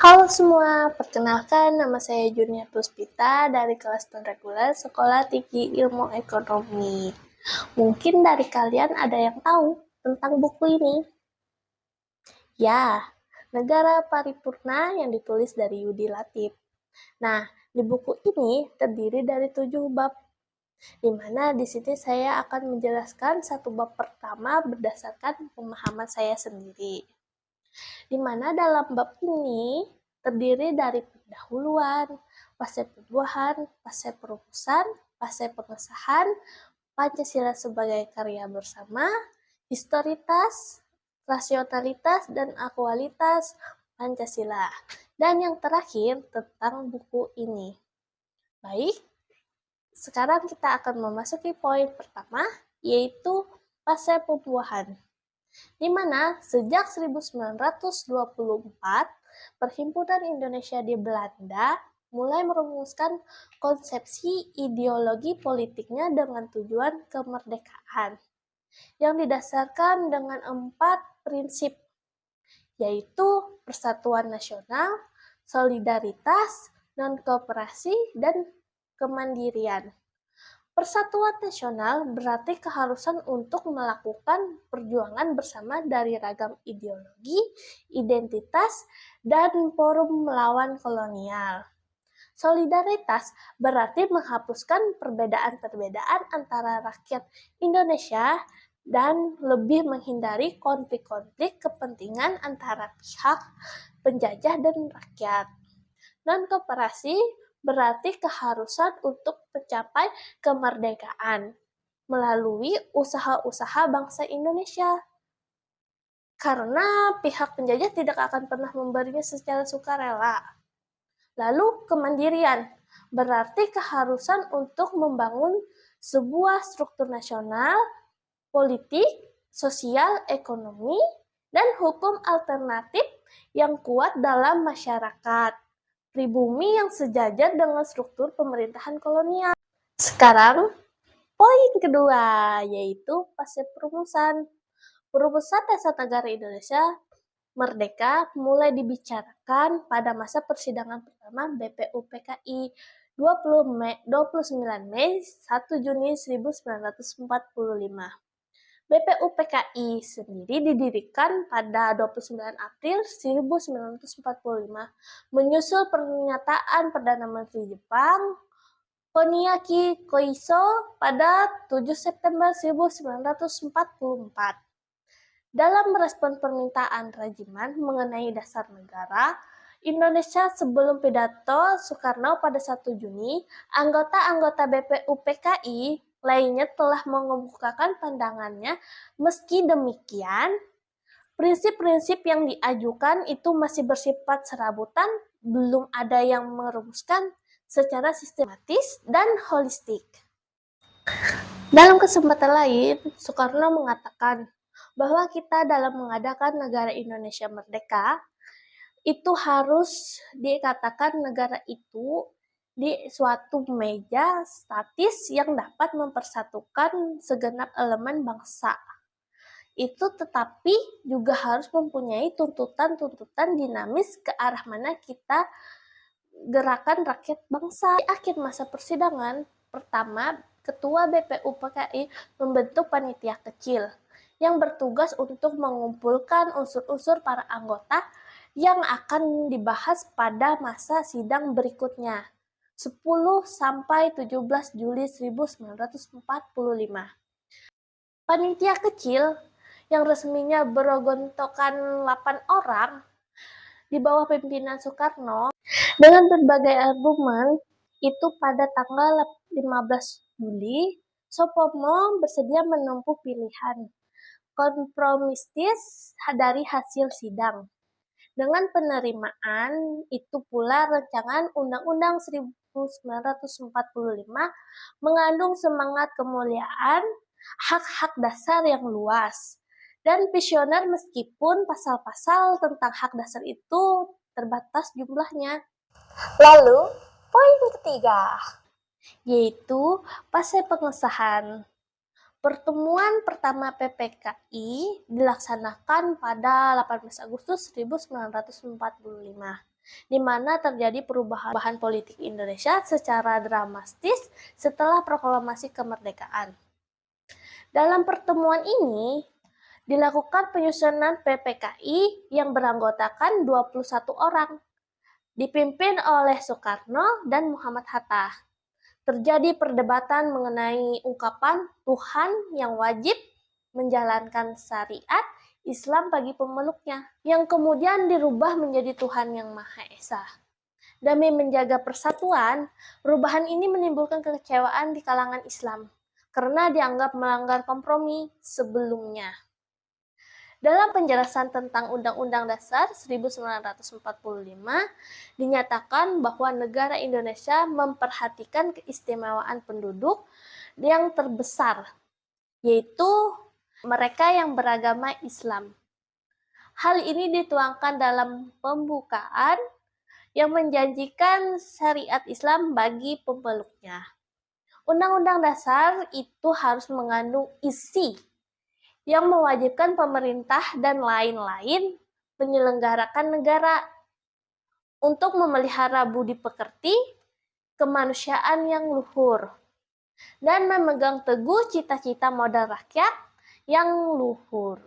Halo semua, perkenalkan nama saya Junia Puspita dari kelas non-reguler Sekolah Tinggi Ilmu Ekonomi. Mungkin dari kalian ada yang tahu tentang buku ini. Ya, Negara Paripurna yang ditulis dari Yudi Latif. Nah, di buku ini terdiri dari 7 bab, di mana di sini saya akan menjelaskan satu bab pertama berdasarkan pemahaman saya sendiri. Di mana dalam bab ini terdiri dari pendahuluan, fase pembuahan, fase perumusan, fase pengesahan, Pancasila sebagai karya bersama, historitas, rasionalitas, dan akualitas Pancasila. Dan yang terakhir tentang buku ini. Baik, sekarang kita akan memasuki poin pertama, yaitu fase pembuahan, di mana sejak 1924, Perhimpunan Indonesia di Belanda mulai merumuskan konsepsi ideologi politiknya dengan tujuan kemerdekaan, yang didasarkan dengan 4 prinsip, yaitu persatuan nasional, solidaritas, non-kooperasi, dan kemandirian. Persatuan nasional berarti keharusan untuk melakukan perjuangan bersama dari ragam ideologi, identitas, dan forum melawan kolonial. Solidaritas berarti menghapuskan perbedaan-perbedaan antara rakyat Indonesia dan lebih menghindari konflik-konflik kepentingan antara pihak penjajah dan rakyat. Non-kooperasi berarti keharusan untuk mencapai kemerdekaan melalui usaha-usaha bangsa Indonesia. Karena pihak penjajah tidak akan pernah memberinya secara sukarela. Lalu kemandirian berarti keharusan untuk membangun sebuah struktur nasional, politik, sosial, ekonomi, dan hukum alternatif yang kuat dalam masyarakat pribumi yang sejajar dengan struktur pemerintahan kolonial. Sekarang, poin kedua, yaitu fase perumusan. Perumusan Dasar Negara Indonesia Merdeka mulai dibicarakan pada masa persidangan pertama BPUPKI 29 Mei 1 Juni 1945. BPUPKI sendiri didirikan pada 29 April 1945 menyusul pernyataan Perdana Menteri Jepang Koniaki Koiso pada 7 September 1944. Dalam merespon permintaan Rajiman mengenai dasar negara Indonesia sebelum pidato Soekarno pada 1 Juni, anggota-anggota BPUPKI lainnya telah mengemukakan pandangannya. Meski demikian, prinsip-prinsip yang diajukan itu masih bersifat serabutan, belum ada yang merumuskan secara sistematis dan holistik. Dalam kesempatan lain, Soekarno mengatakan bahwa kita dalam mengadakan negara Indonesia merdeka, itu harus dikatakan negara itu di suatu meja statis yang dapat mempersatukan segenap elemen bangsa. Itu tetapi juga harus mempunyai tuntutan-tuntutan dinamis ke arah mana kita gerakan rakyat bangsa. Di akhir masa persidangan pertama, Ketua BPUPKI membentuk panitia kecil yang bertugas untuk mengumpulkan unsur-unsur para anggota yang akan dibahas pada masa sidang berikutnya, 10 sampai 17 Juli 1945. Panitia kecil yang resminya bergontokan 8 orang di bawah pimpinan Soekarno dengan berbagai argumen itu pada tanggal 15 Juli, Soepomo bersedia menempuh pilihan kompromistis dari hasil sidang. Dengan penerimaan itu pula rancangan Undang-Undang 1945 mengandung semangat kemuliaan, hak-hak dasar yang luas, dan visioner meskipun pasal-pasal tentang hak dasar itu terbatas jumlahnya. Lalu, poin ketiga, yaitu fase pengesahan. Pertemuan pertama PPKI dilaksanakan pada 18 Agustus 1945, di mana terjadi perubahan politik Indonesia secara dramatis setelah proklamasi kemerdekaan. Dalam pertemuan ini, dilakukan penyusunan PPKI yang beranggotakan 21 orang, dipimpin oleh Soekarno dan Muhammad Hatta. Terjadi perdebatan mengenai ungkapan Tuhan yang wajib menjalankan syariat Islam bagi pemeluknya, yang kemudian dirubah menjadi Tuhan yang Maha Esa. Demi menjaga persatuan, perubahan ini menimbulkan kekecewaan di kalangan Islam, karena dianggap melanggar kompromi sebelumnya. Dalam penjelasan tentang Undang-Undang Dasar 1945, dinyatakan bahwa negara Indonesia memperhatikan keistimewaan penduduk yang terbesar, yaitu mereka yang beragama Islam. Hal ini dituangkan dalam pembukaan yang menjanjikan syariat Islam bagi pemeluknya. Undang-Undang Dasar itu harus mengandung isi yang mewajibkan pemerintah dan lain-lain menyelenggarakan negara untuk memelihara budi pekerti, kemanusiaan yang luhur, dan memegang teguh cita-cita modal rakyat yang luhur.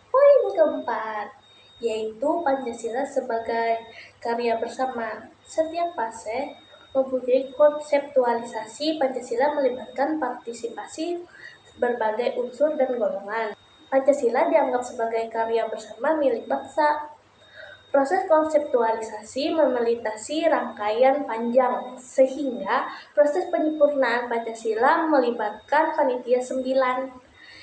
Poin keempat, yaitu Pancasila sebagai karya bersama. Setiap fase mempunyai konseptualisasi Pancasila melibatkan partisipasi berbagai unsur dan golongan. Pancasila dianggap sebagai karya bersama milik bangsa. Proses konseptualisasi melintasi rangkaian panjang, sehingga proses penyempurnaan Pancasila melibatkan Panitia 9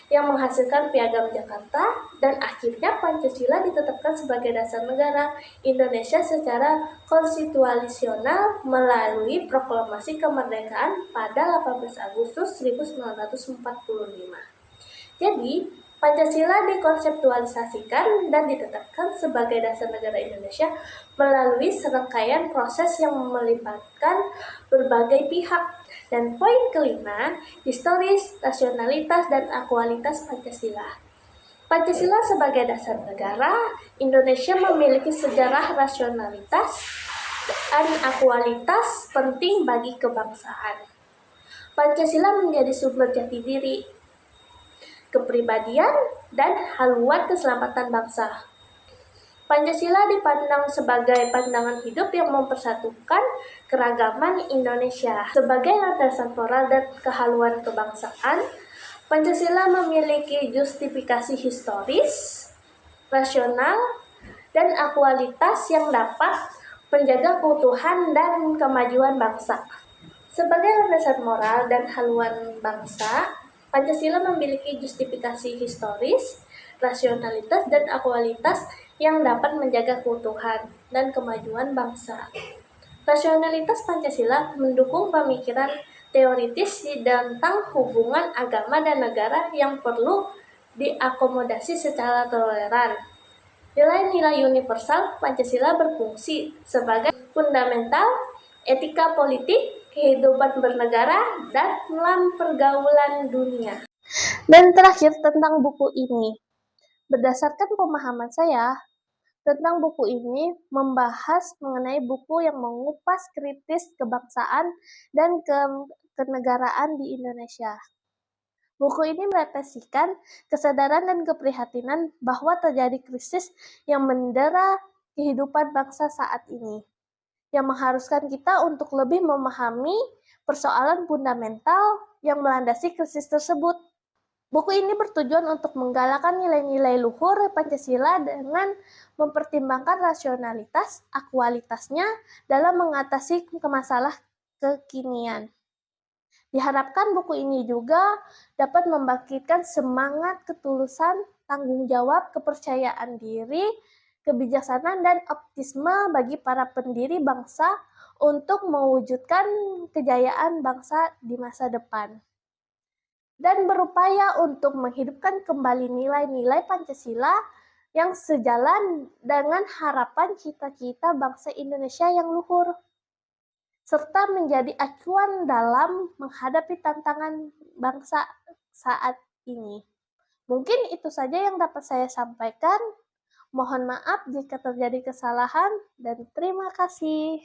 yang menghasilkan Piagam Jakarta, dan akhirnya Pancasila ditetapkan sebagai dasar negara Indonesia secara konstitusional melalui proklamasi kemerdekaan pada 18 Agustus 1945. Jadi, Pancasila dikonseptualisasikan dan ditetapkan sebagai dasar negara Indonesia melalui serangkaian proses yang melibatkan berbagai pihak. Dan poin kelima, historis, rasionalitas, dan akualitas Pancasila. Pancasila sebagai dasar negara, Indonesia memiliki sejarah rasionalitas dan akualitas penting bagi kebangsaan. Pancasila menjadi sumber jati diri, kepribadian, dan haluan keselamatan bangsa. Pancasila dipandang sebagai pandangan hidup yang mempersatukan keragaman Indonesia. Sebagai landasan moral dan kehaluan kebangsaan, Pancasila memiliki justifikasi historis, rasional, dan akualitas yang dapat menjaga keutuhan dan kemajuan bangsa. Sebagai landasan moral dan haluan bangsa, Pancasila memiliki justifikasi historis, rasionalitas, dan akualitas yang dapat menjaga keutuhan dan kemajuan bangsa. Rasionalitas Pancasila mendukung pemikiran teoritis tentang hubungan agama dan negara yang perlu diakomodasi secara toleran. Nilai-nilai universal Pancasila berfungsi sebagai fundamental etika politik, kehidupan bernegara, dan dalam pergaulan dunia. Dan terakhir tentang buku ini. Berdasarkan pemahaman saya, tentang buku ini membahas mengenai buku yang mengupas kritis kebangsaan dan kenegaraan di Indonesia. Buku ini merefleksikan kesadaran dan keprihatinan bahwa terjadi krisis yang mendera kehidupan bangsa saat ini, yang mengharuskan kita untuk lebih memahami persoalan fundamental yang melandasi krisis tersebut. Buku ini bertujuan untuk menggalakkan nilai-nilai luhur Pancasila dengan mempertimbangkan rasionalitas, akualitasnya dalam mengatasi masalah kekinian. Diharapkan buku ini juga dapat membangkitkan semangat ketulusan, tanggung jawab, kepercayaan diri, kebijaksanaan, dan optimisme bagi para pendiri bangsa untuk mewujudkan kejayaan bangsa di masa depan. Dan berupaya untuk menghidupkan kembali nilai-nilai Pancasila yang sejalan dengan harapan cita-cita bangsa Indonesia yang luhur, serta menjadi acuan dalam menghadapi tantangan bangsa saat ini. Mungkin itu saja yang dapat saya sampaikan. Mohon maaf jika terjadi kesalahan dan terima kasih.